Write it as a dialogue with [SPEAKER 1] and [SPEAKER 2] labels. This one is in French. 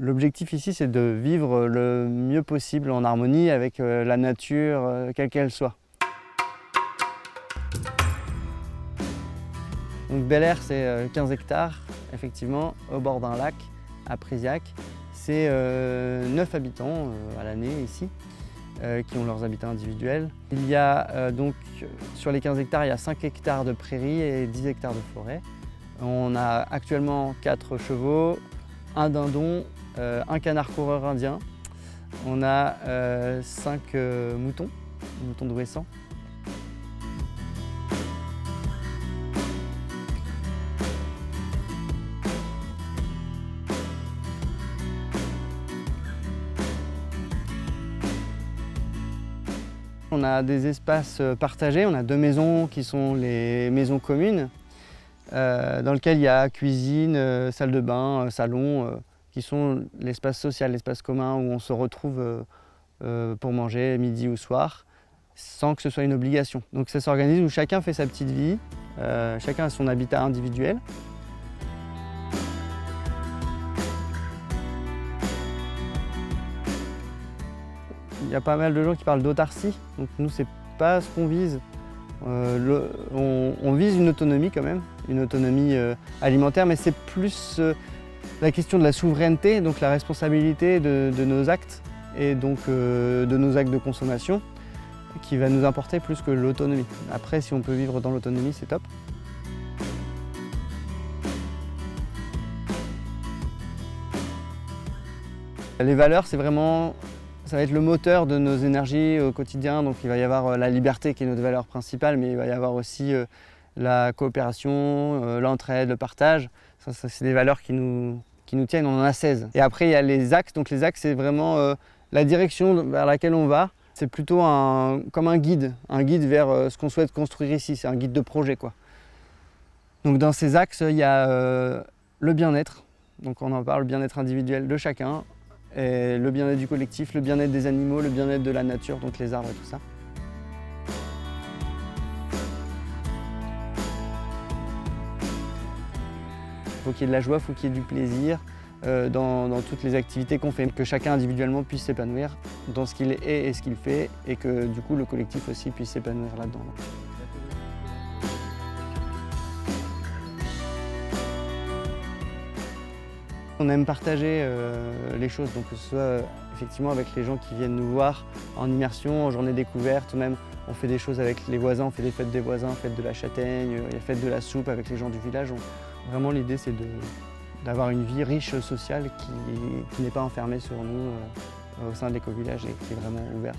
[SPEAKER 1] L'objectif ici, c'est de vivre le mieux possible en harmonie avec la nature, quelle qu'elle soit. Donc Bel Air, c'est 15 hectares, effectivement, au bord d'un lac, à Priziac. C'est 9 habitants à l'année ici, qui ont leurs habitats individuels. Il y a donc, sur les 15 hectares, il y a 5 hectares de prairies et 10 hectares de forêt. On a actuellement 4 chevaux, un dindon, un canard coureur indien. On a 5 moutons d'Ouessant. On a des espaces partagés, on a 2 maisons qui sont les maisons communes, dans lesquelles il y a cuisine, salle de bain, salon, qui sont l'espace social, l'espace commun où on se retrouve pour manger midi ou soir, sans que ce soit une obligation. Donc ça s'organise où chacun fait sa petite vie, chacun a son habitat individuel. Il y a pas mal de gens qui parlent d'autarcie, donc nous c'est pas ce qu'on vise. On vise une autonomie quand même, une autonomie alimentaire, mais c'est plus la question de la souveraineté, donc la responsabilité de nos actes et donc de nos actes de consommation qui va nous importer plus que l'autonomie. Après, si on peut vivre dans l'autonomie, c'est top. Les valeurs, c'est vraiment, ça va être le moteur de nos énergies au quotidien. Donc il va y avoir la liberté qui est notre valeur principale, mais il va y avoir aussi la coopération, l'entraide, le partage. Ça c'est des valeurs qui nous tiennent, on en a 16. Et après il y a les axes. Donc les axes, c'est vraiment la direction vers laquelle on va. C'est plutôt comme un guide vers ce qu'on souhaite construire ici. C'est un guide de projet, quoi. Donc dans ces axes, il y a le bien-être. Donc on en parle, le bien-être individuel de chacun. Et le bien-être du collectif, le bien-être des animaux, le bien-être de la nature, donc les arbres et tout ça. Il faut qu'il y ait de la joie, il faut qu'il y ait du plaisir dans toutes les activités qu'on fait, que chacun individuellement puisse s'épanouir dans ce qu'il est et ce qu'il fait, et que du coup le collectif aussi puisse s'épanouir là-dedans. On aime partager les choses, donc que ce soit effectivement avec les gens qui viennent nous voir en immersion, en journée découverte, même on fait des choses avec les voisins, on fait des fêtes des voisins, fête de la châtaigne, il y a fête de la soupe avec les gens du village. Vraiment l'idée c'est d'avoir une vie riche sociale qui n'est pas enfermée sur nous au sein de l'éco-village et qui est vraiment ouverte.